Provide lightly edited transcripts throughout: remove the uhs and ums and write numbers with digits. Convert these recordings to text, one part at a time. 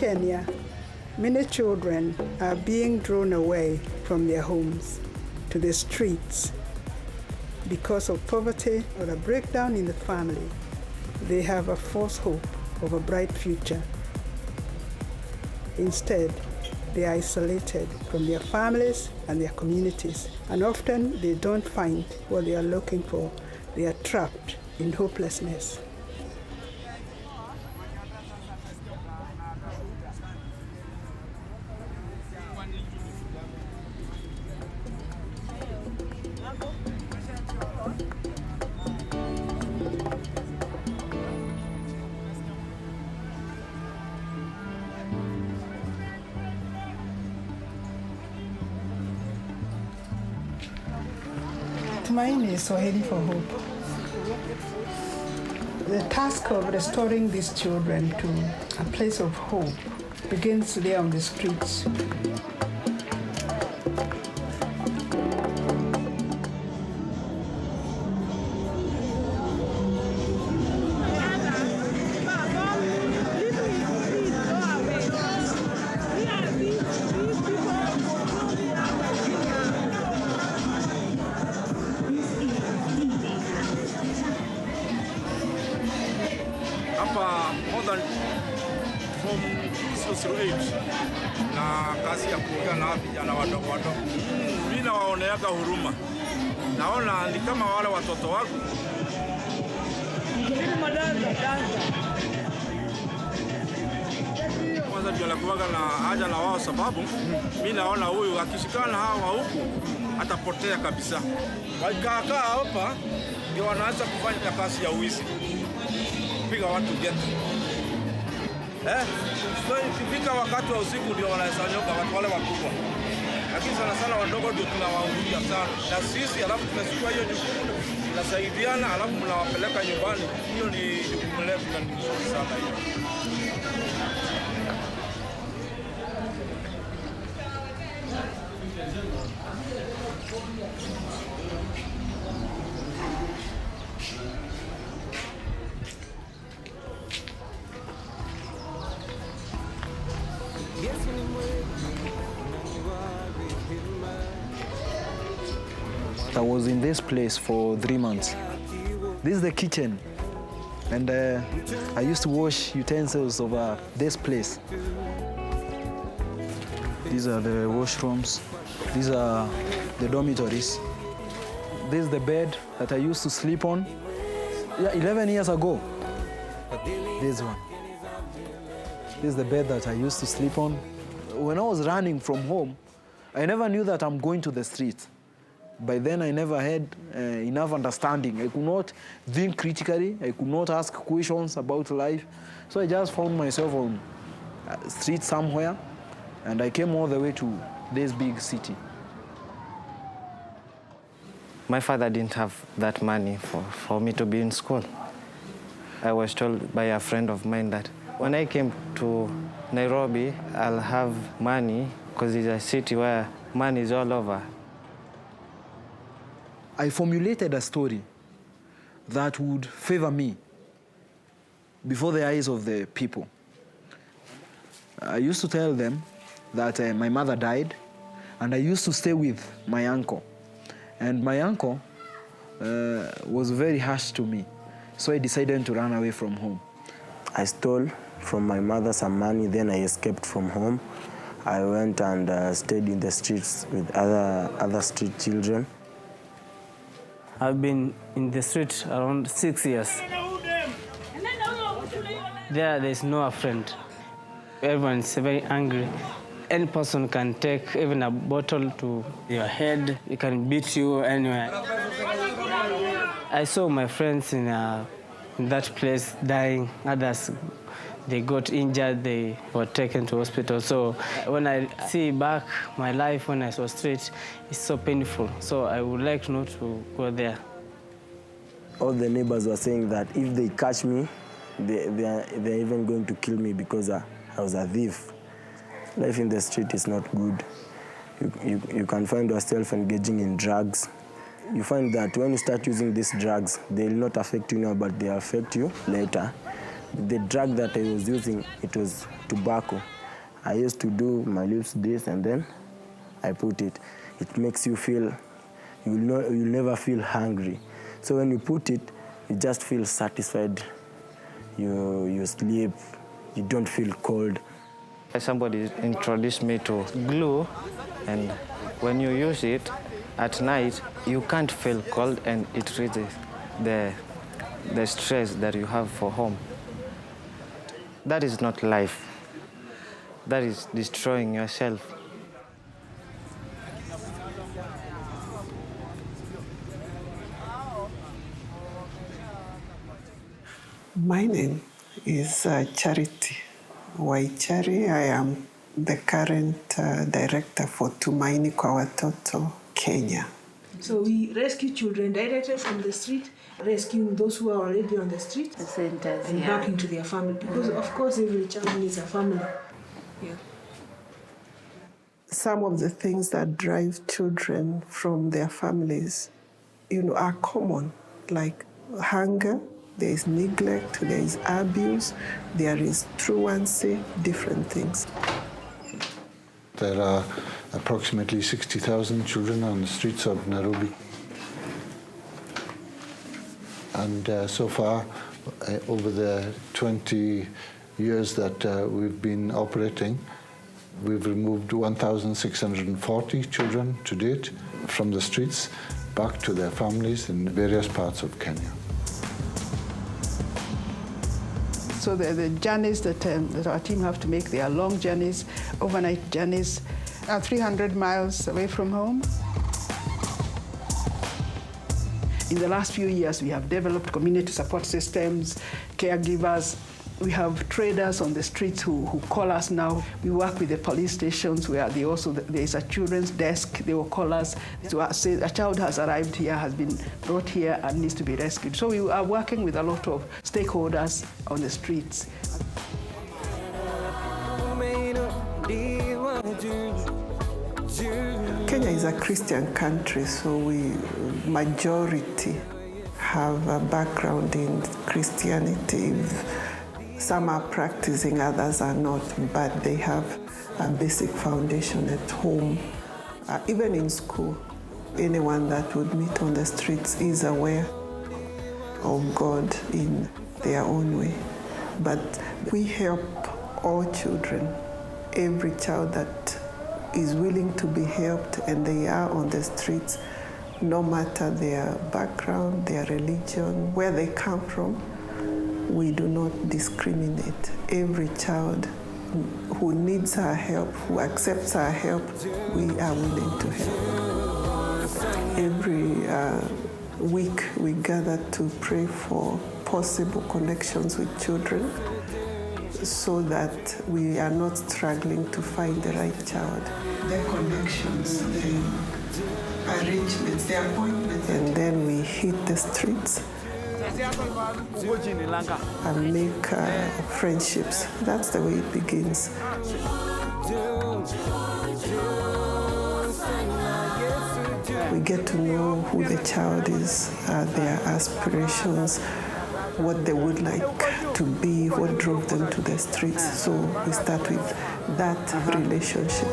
Kenya, many children are being drawn away from their homes to the streets because of poverty or a breakdown in the family. They have a false hope of a bright future. Instead, they are isolated from their families and their communities, and often they don't find what they are looking for. They are trapped in hopelessness. Tumaini is Swahili for hope. The task of restoring these children to a place of hope begins there on the streets. More than from 2008 na kazi ya kuongea na vijana wadogo wadogo. Mimi nawaoneaga huruma. Naona ni kama wale watoto wangu. Kwanza ndio nakuwaga na haja na wao sababu mimi naona huyu akishikana hawa huku atapotea kabisa. Wakikaa hapa ndio wanaanza kufanya kazi ya uizi. Piga watu geto. Ikifika wakati wa usiku ndio wanahesanyoka watu wale wakubwa. Lakini sana sana wadogo ndio tunawahudumia sana. Na sisi alafu tunachukua hiyo jukumu, tunasaidiana alafu mnawapeleka nyumbani. Hiyo ni jukumu letu na ni nzuri sana hiyo. I was in this place for 3 months. This is the kitchen, and I used to wash utensils of this place. These are the washrooms. These are the dormitories. This is the bed that I used to sleep on 11 years ago. This one. This is the bed that I used to sleep on. When I was running from home, I never knew that I'm going to the street. By then, I never had enough understanding. I could not think critically. I could not ask questions about life. So I just found myself on a street somewhere, and I came all the way to this big city. My father didn't have that money for me to be in school. I was told by a friend of mine that when I came to Nairobi, I'll have money because it's a city where money is all over. I formulated a story that would favor me before the eyes of the people. I used to tell them that my mother died, and I used to stay with my uncle. And my uncle was very harsh to me, so I decided to run away from home. I stole from my mother some money, then I escaped from home. I went and stayed in the streets with other street children. I've been in the street around 6 years. There's no friend. Everyone's very angry. Any person can take even a bottle to your head. It can beat you anywhere. I saw my friends in that place dying. Others, they got injured. They were taken to hospital. So when I see back my life when I was street, it's so painful. So I would like not to go there. All the neighbors were saying that if they catch me, they're even going to kill me because I was a thief. Life in the street is not good. You can find yourself engaging in drugs. You find that when you start using these drugs, they will not affect you now, but they affect you later. The drug that I was using, it was tobacco. I used to do my lips this and then I put it. It makes you feel, you'll never feel hungry. So when you put it, you just feel satisfied. You sleep, you don't feel cold. Somebody introduced me to glue, and when you use it at night, you can't feel cold, and it reduces the stress that you have for home. That is not life. That is destroying yourself. My name is Charity Waichari. I am the current director for Tumaini kwa Watoto, Kenya. So we rescue children directly from the street, rescuing those who are already on the street, centers, and back into their family. Because of course every child needs a family. Yeah. Some of the things that drive children from their families, are common, like hunger, there is neglect, there is abuse, there is truancy, different things. There are approximately 60,000 children on the streets of Nairobi. And so far, over the 20 years that we've been operating, we've removed 1,640 children to date from the streets back to their families in various parts of Kenya. So the journeys that our team have to make, they are long journeys, overnight journeys, 300 miles away from home. In the last few years, we have developed community support systems, caregivers. We have traders on the streets who call us now. We work with the police stations where there is a children's desk. They will call us to say a child has arrived here, has been brought here and needs to be rescued. So we are working with a lot of stakeholders on the streets. Kenya is a Christian country, so majority have a background in Christianity. Some are practicing, others are not, but they have a basic foundation at home. Even in school, anyone that would meet on the streets is aware of God in their own way. But we help all children, every child that is willing to be helped and they are on the streets, no matter their background, their religion, where they come from. We do not discriminate. Every child who needs our help, who accepts our help, we are willing to help. Every week we gather to pray for possible connections with children so that we are not struggling to find the right child. The connections, the arrangements, the appointments, and then we hit the streets and make friendships. That's the way it begins. We get to know who the child is, their aspirations, what they would like to be, what drove them to the streets. So we start with that relationship.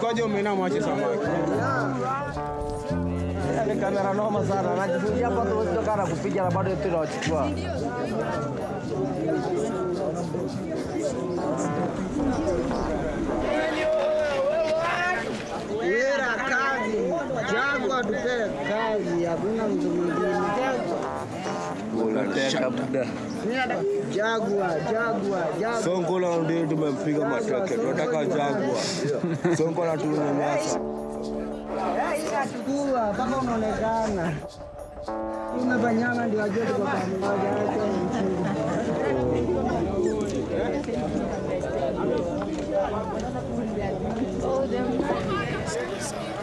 Chukua omena mwache samaki. Ile kamera noma sana. Najifungia hapa tu kana kupiga na bado tunachukua. Wera kazi. Jagwa tupe kazi. Hakuna mtu mwingine. Jagwa. Sonko la ndio tumempiga mateke. Tunataka Jagwa. Sonko la tunyanyasa. Kuwa mpaka unaonekana. Umefanyanga ndio ajue tuko pamoja.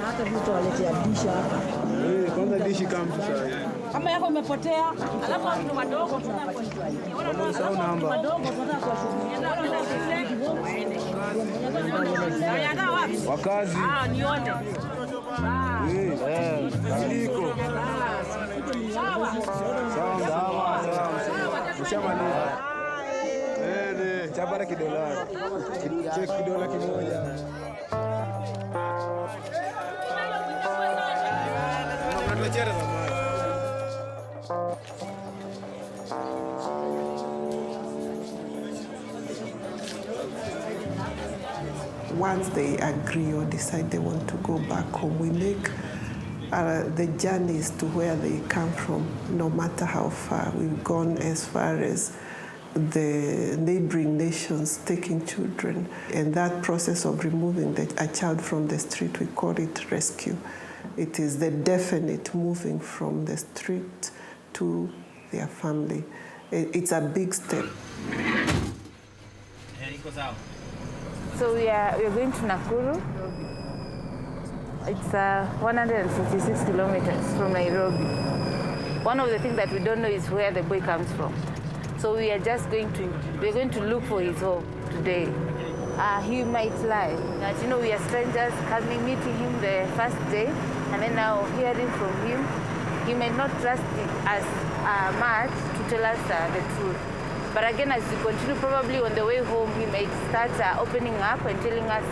Hata mtu aletea dishi hapa. Kwanza dishi kama sasa. Kama yako imepotea, alafu watu wadogo Sawa namba. Wakazi. Nione. Iliko. Sawa. Mshamaliza. Chapara kidola. Check kidola kimoja. Once they agree or decide they want to go back home, we make the journeys to where they come from, no matter how far. We've gone as far as the neighboring nations taking children. And that process of removing a child from the street, we call it rescue. It is the definite moving from the street to their family. It's a big step. So we are going to Nakuru. It's 146 kilometers from Nairobi. One of the things that we don't know is where the boy comes from. So we are just going to look for his home today. He might lie. As you know, we are strangers coming, meeting him the first day, and then now hearing from him, he might not trust us much to tell us the truth. But again, as we continue, probably on the way home, he might start opening up and telling us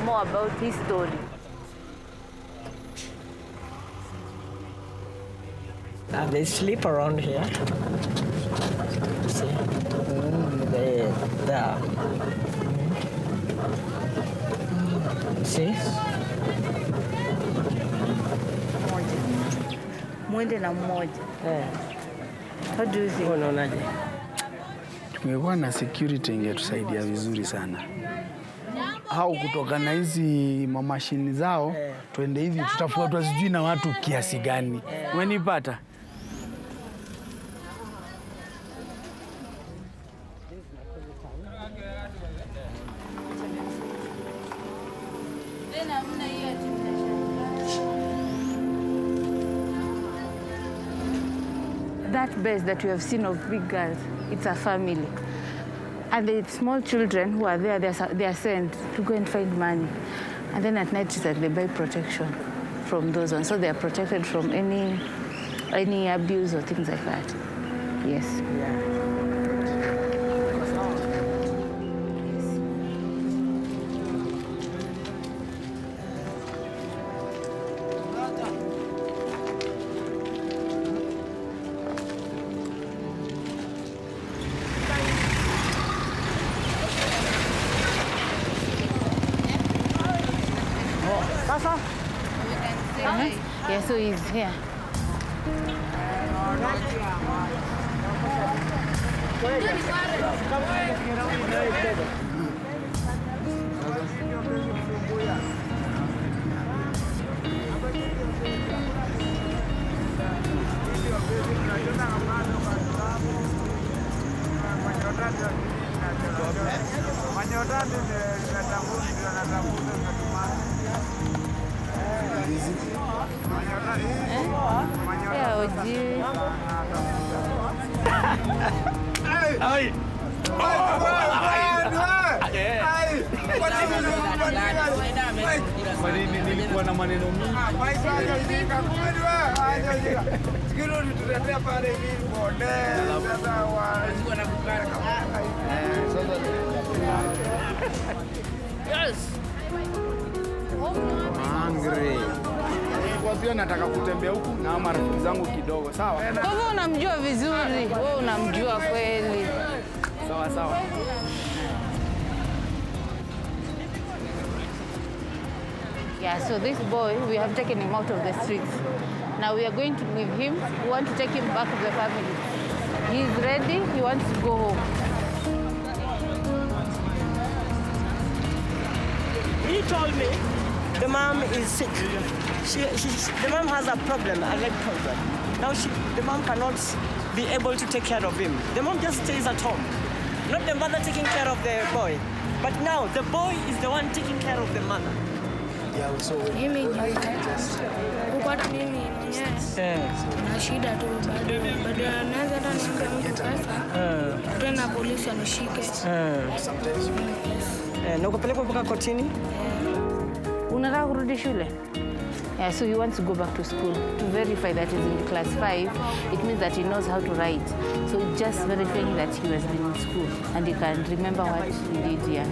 more about his story. They sleep around here. See? There. See? Mwende na mmoja. How do you think? Unaonaje? Tungekuwa na security ingetusaidia vizuri sana. Hao kutoka na hizi mamashini zao, tuende hivi tutafuatwa sijui na watu kiasi gani. Umenipata? That base that you have seen of big girls, it's a family. And the small children who are there, they are sent to go and find money. And then at night, it's like they buy protection from those ones. So they are protected from any abuse or things like that. Yes. Yeah. Yeah, so he's here. Nilikuwa na maneno mingi. Kwa pia nataka kutembea huku na marafiki zangu kidogo, sawa? Kwa hivyo unamjua vizuri, wewe unamjua kweli. Sawa sawa. Yeah, so this boy, we have taken him out of the streets. Now we are going to with him. We want to take him back to the family. He's ready. He wants to go home. He told me The mom is sick. The mom has a problem, a leg problem. Now the mom cannot be able to take care of him. The mom just stays at home. Not the mother taking care of the boy. But now the boy is the one taking care of the mother. Mimi kupata mimi mwenyewe na shida tu bado naweza hata niombe mtu pesa tena polisi anishike. Na ukapelekwa mpaka kotini? Unataka kurudi shule? Yeah, so he wants to go back to school to verify that he's in class 5. It means that he knows how to write. So just verifying that he has been in school and he can remember what he did here.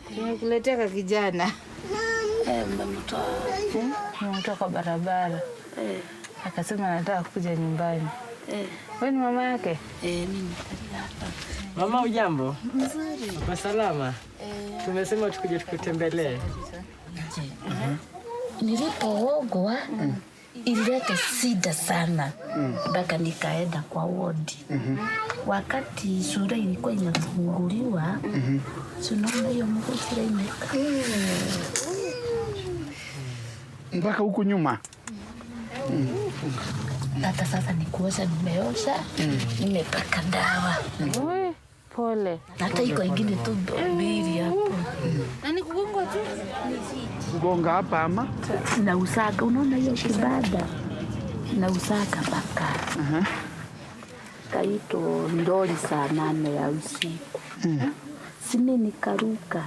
Nimekuletea kijana. Nimetoka kwa barabara. Akasema anataka kuja nyumbani. Wewe ni mama yake? Mimi. Mama ujambo? Mzuri. Kwa salama? Tumesema tukuje tukutembelee. Nilipoogwa ilileta shida sana mpaka nikaenda kwa wodi. Wakati shule ilikuwa inafunguliwa, tunaona hiyo mgusira imeka. Mpaka huku nyuma. Hata sasa nikuosha nimeosha, nimepaka dawa. Pole. Hata iko ingine tu mbili hapo. Nani kugonga tu? Kugonga hapa ama? Na usaka, unaona hiyo kibada? Na usaka baka. Kaito ndoli saa 8 ya usiku. Simi nikaruka.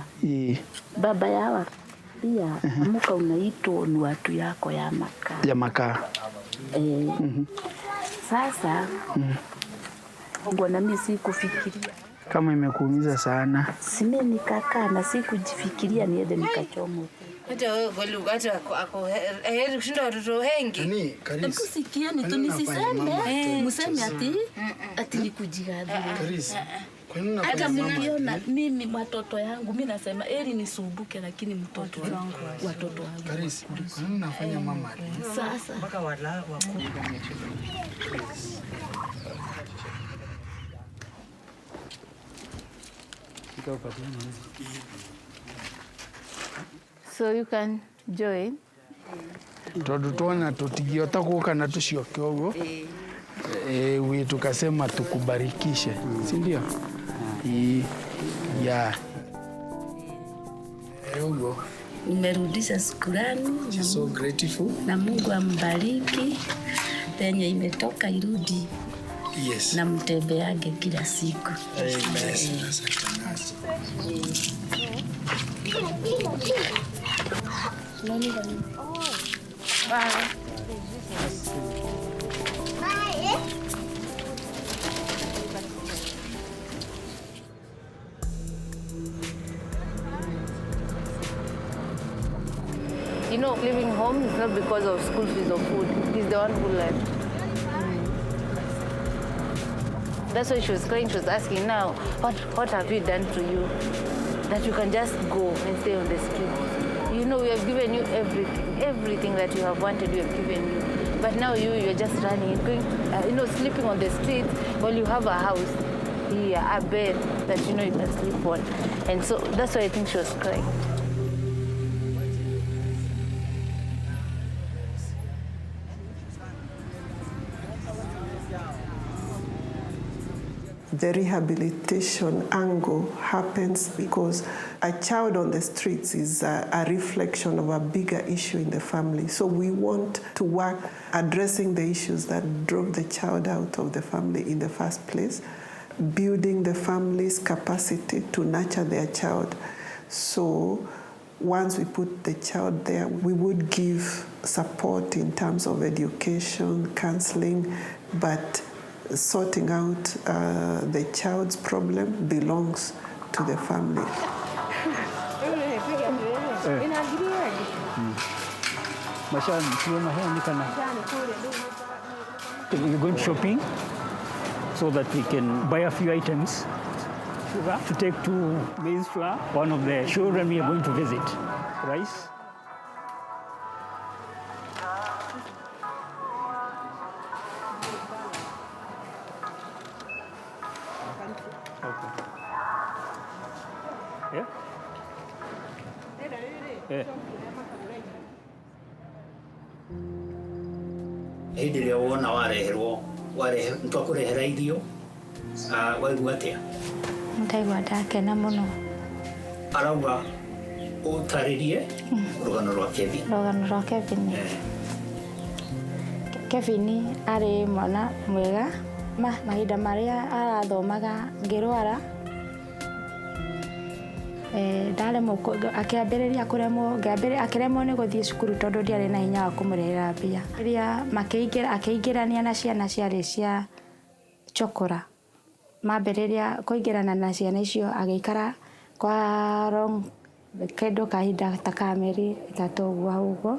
Baba yawa pia amuka unaitwa ni watu yako ya makaa. Ya makaa. Sasa ngona mimi sikufikiria kama imekuumiza sana. Simi nikakaa na sikujifikiria niende nikachomwa. Hata wewe kwa lugha hata ako heri kushinda watoto wengi. Nani? Karisi. Kusikieni tu nisiseme. Mseme ati nikujigadhiri. Karisi. Kwa nini hata mniona mimi watoto yangu mimi nasema heri nisumbuke lakini mtoto wangu watoto wangu. Karisi. Kwa nini unafanya mama? Sasa mpaka wala wakubwa. So you can join. Tuna tutigiota kuoka na tucio kiogo. We tukasema tukubarikishe, si ndio? Ya. Yogo. Nimerudisha shukrani. So grateful. Na Mungu ambariki. Penye imetoka irudi. Yes. Na mtembeage kila siku. You know, leaving home is not because of school fees or food. He's the one who left. That's why she was crying. She was asking, now, what have you done to you that you can just go and stay on the street? You know, we have given you everything that you have wanted, we have given you. But now you're just running, going, sleeping on the street while you have a house here, a bed that you know you can sleep on. And so that's why I think she was crying. The rehabilitation angle happens because a child on the streets is a reflection of a bigger issue in the family. So we want to work addressing the issues that drove the child out of the family in the first place, building the family's capacity to nurture their child. So once we put the child there, we would give support in terms of education, counseling, but sorting out the child's problem belongs to the family. We're going shopping so that we can buy a few items to take to maize flour, one of the children we are going to visit. rice. Okay. Yeah. Yeah. Hĩndĩ ĩrĩa wona wareherwo nĩtwakũrehera irio waigua atĩa? Ndaigua ndakena mũno. Arauga ũtarĩrie rũgano rwa Kevin. Rũgano rwa Kevin. Kevin arĩ mwana mwega. Mahinda marĩa arathomaga ngĩrwara ndaremwo akĩremwo nĩ gũthiĩ cukuru tondũ ndiarĩ na hinya wa kũmũrĩhĩra mbia. Rĩrĩa akĩingĩrania na ciana ciarĩ cia chokora, mambĩrĩria kũingĩrana na ciana icio agĩikara kwa kĩndũ kahinda ta ka mĩeri 3 ũguo.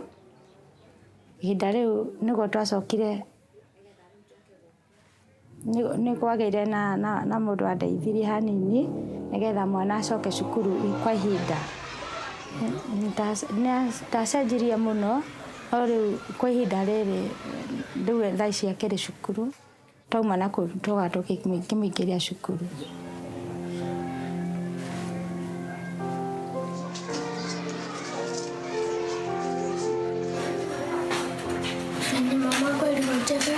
Ihinda rĩu nĩguo twacokire nĩ kwagĩire na mũndũ andeithirie hanini nĩgetha mwana acoke cukuru kwa ihinda. Ndacenjirie mũno o rĩu kwa ihinda rĩrĩ rĩu thaa ici akĩrĩ cukuru, twauma na kũu tũkĩmũingĩria cukuru. Mama kweli mtaka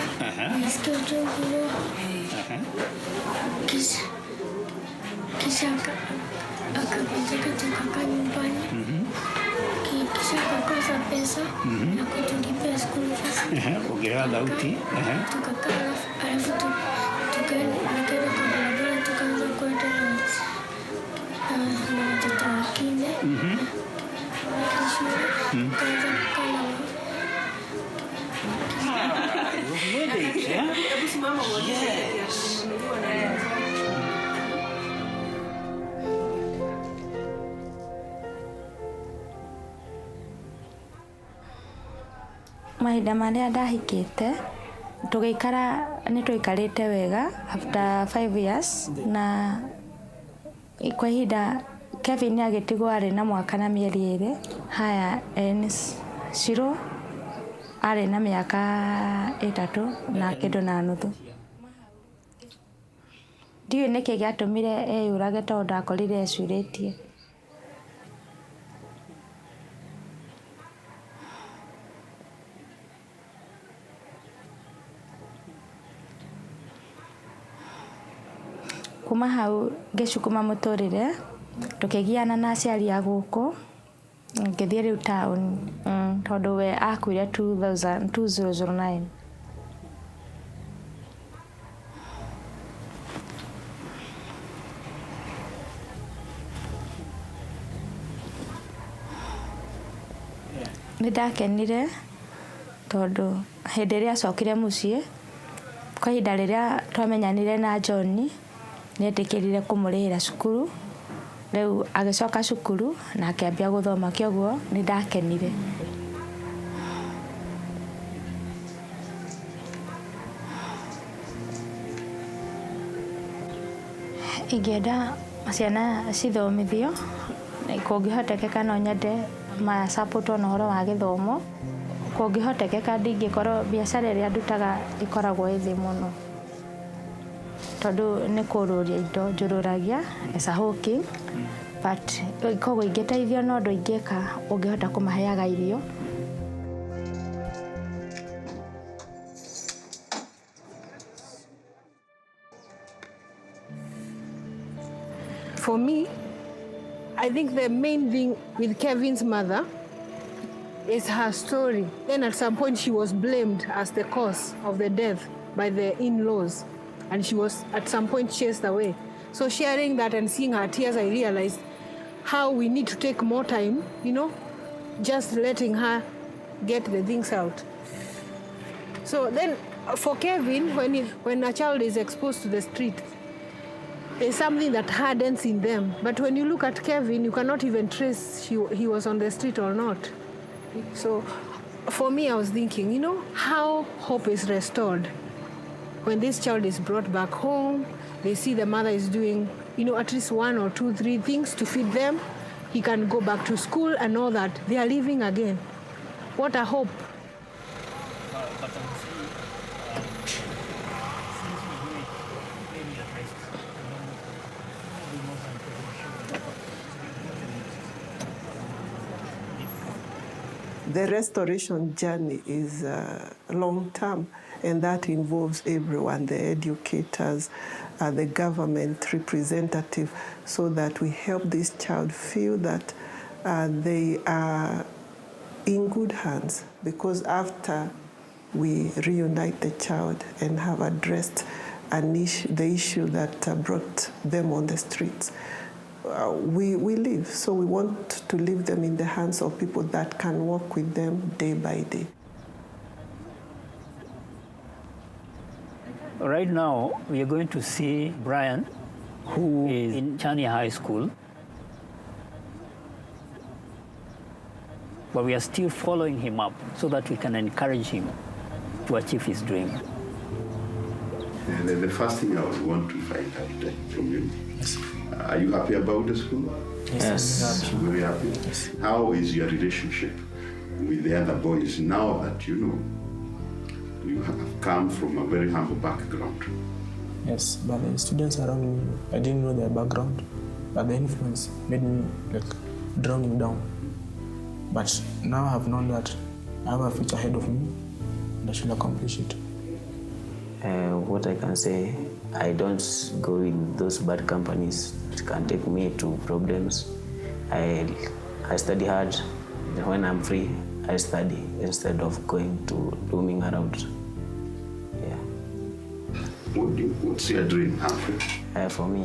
nisikia tu kisha akakuja kutoka nyumbani kisha akakosa pesa na kutulipia school fees. Ongera dauti. Tukakaa alafu tukaenda kwa barabara tukaanza kwenda na watoto wengine shule tukaanza kukaa na mahinda marĩa ndahikĩte tũgĩikara nĩtũikarĩte wega after 5 years na kwa ihinda Kevin agĩtigwo arĩ na mwaka na mĩeri 2. Haya Shiro arĩ na mĩaka 3 na kĩndũ na nuthu. Ndiũĩ nĩkĩ gĩatũmire eyũrage tondũ ndakorire ecurĩtie. Kuma hau ngĩcukuma mũtũrĩre tũkĩgiana na aciari a gũkũ ngĩthiĩ rĩu town tondũ we akuire 2009. Nĩndakenire tondũ hĩndĩ ĩrĩa acokire mũciĩ kwa ihinda rĩrĩa twamenyanire na John nĩetĩkĩrire kũmũrĩhĩra cukuru. Rĩu agĩcoka cukuru na akĩambia gũthoma, kĩoguo nĩndakenire. Ingĩenda ciana cithomithio kũngĩhotekeka no nyende macapotwo na ũhoro wa gĩthomo. Kũngĩhotekeka ndingĩkorwo biacara ĩrĩa ndutaga ĩkoragwo ĩthĩ mũno tondũ nĩ kũrũria indo njũrũragia as a hawking, but koguo ingĩteithio na ũndũ ingĩka ũngĩhota kũmaheaga irio. For me, I think the main thing with Kevin's mother is her story. Then at some point she was blamed as the cause of the death by the in-laws, and she was at some point chased away. So sharing that and seeing her tears, I realized how we need to take more time, just letting her get the things out. So then for Kevin, when a child is exposed to the street, there's something that hardens in them. But when you look at Kevin, you cannot even trace he was on the street or not. So for me, I was thinking, how hope is restored when this child is brought back home. They see the mother is doing, at least 1 or 2, 3 things to feed them, he can go back to school and know that they are living again. What a hope. The restoration journey is long-term, and that involves everyone, the educators, the government representative, so that we help this child feel that they are in good hands. Because after we reunite the child and have addressed the issue that brought them on the streets, we live. So we want to leave them in the hands of people that can work with them day by day. Right now, we are going to see Brian, who is in Chania High School. But we are still following him up so that we can encourage him to achieve his dream. The first thing I would want to find out from you, are you happy about the school? Yes. Very happy. Yes. How is your relationship with the other boys now that you know you have come from a very humble background? Yes, but the students around me, I didn't know their background, but the influence made me drowning down. But now I have known that I have a future ahead of me and I should accomplish it. What I can say, I don't go in those bad companies. It can take me to problems. I study hard. When I'm free, I study instead of going to roaming around. Yeah. What's your dream, Humphrey? For me,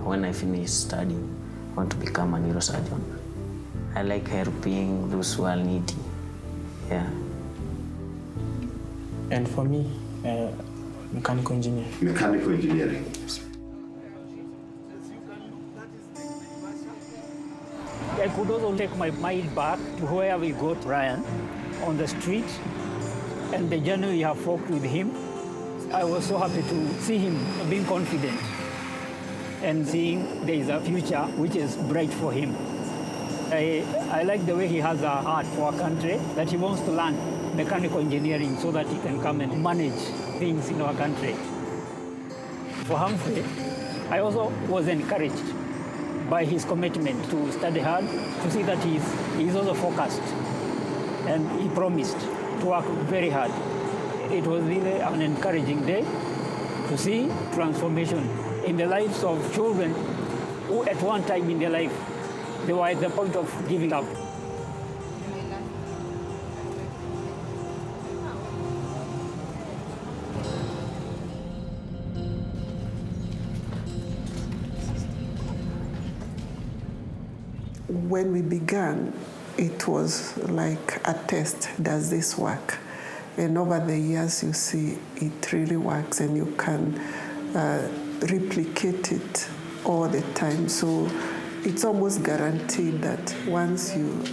when I finish studying, I want to become a neurosurgeon. I like helping those who are needy. Yeah. And for me, mechanical engineer. Mechanical engineering. I could also take my mind back to where we got Brian on the street and the journey we have walked with him. I was so happy to see him being confident and seeing there is a future which is bright for him. I like the way he has a heart for our country, that he wants to learn mechanical engineering so that he can come and manage things in our country. For Humphrey, I also was encouraged by his commitment to study hard, to see that he's also focused, and he promised to work very hard. It was really an encouraging day to see transformation in the lives of children who at one time in their life, they were at the point of giving up. When we began, it was like a test. Does this work? And over the years, you see it really works, and you can replicate it all the time. So it's almost guaranteed that once you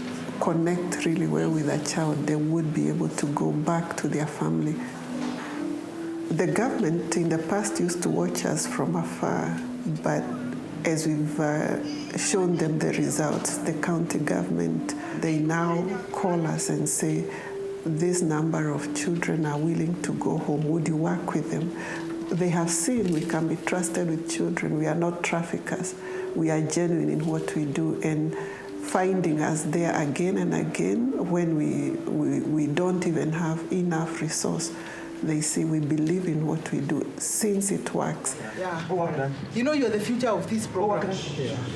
connect really well with a child, they would be able to go back to their family. The government in the past used to watch us from afar, but as we've shown them the results, the county government, they now call us and say, this number of children are willing to go home. Would you work with them? They have seen we can be trusted with children. We are not traffickers. We are genuine in what we do, and finding us there again and again when we don't even have enough resource. They say we believe in what we do since it works. Yeah. You know, you're the future of this program.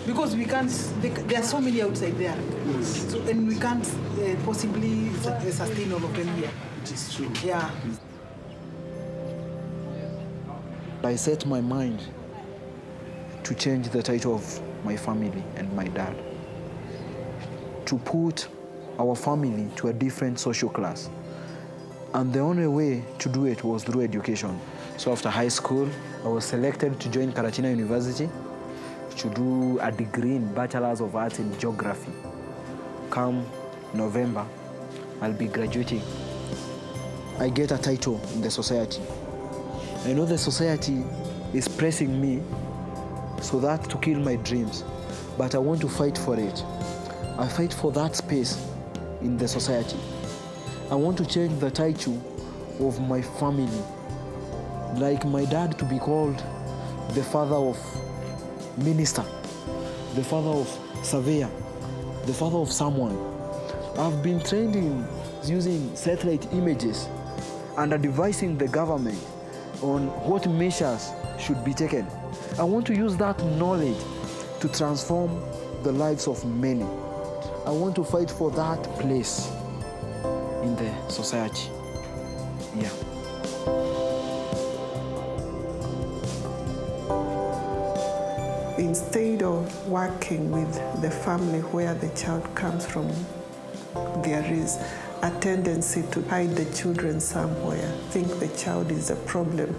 Because we can't, there are so many outside there. So, and we can't possibly sustain all of them here. It is true. Yeah. I set my mind to change the title of my family and my dad, to put our family to a different social class. And the only way to do it was through education. So after high school, I was selected to join Karatina University to do a degree in Bachelor's of Arts in Geography. Come November, I'll be graduating. I get a title in the society. I know the society is pressing me so that to kill my dreams. but I want to fight for it. I fight for that space in the society. I want to change the title of my family, like my dad to be called the father of minister, the father of surveyor, the father of someone. I've been trained in using satellite images and advising the government on what measures should be taken. I want to use that knowledge to transform the lives of many. I want to fight for that place in the society. Yeah. Instead of working with the family where the child comes from, there is a tendency to hide the children somewhere, think the child is a problem,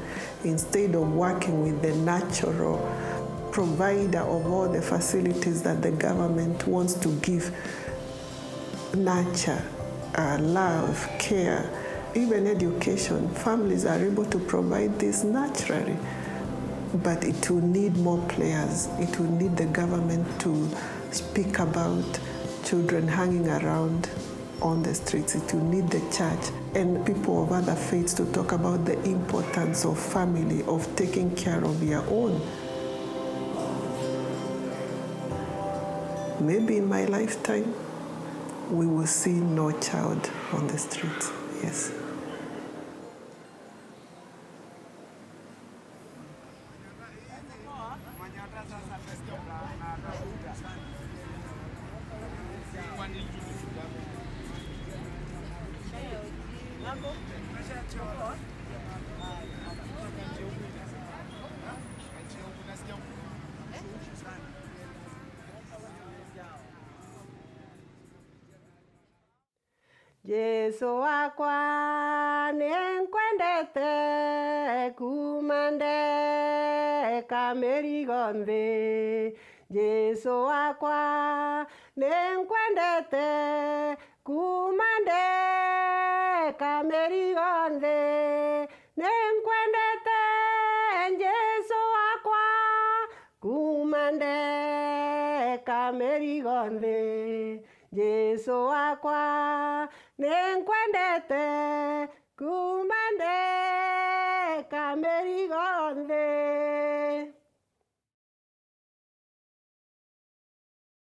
instead of working with the natural provider of all the facilities that the government wants to give: nurture, love, care, even education. Families are able to provide this naturally, but it will need more players. It will need the government to speak about children hanging around on the streets. It will need the church and people of other faiths to talk about the importance of family, of taking care of your own. Maybe in my lifetime, we will see no child on the streets, yes. Yesu wakwa nenkwendete kumande kamerigo nthi. Yesu wakwa nenkwendete kumande kamerigo nthi. Nenkwendete Yesu wakwa kumande kamerigo nthi. Yesu wakwa nenkwendete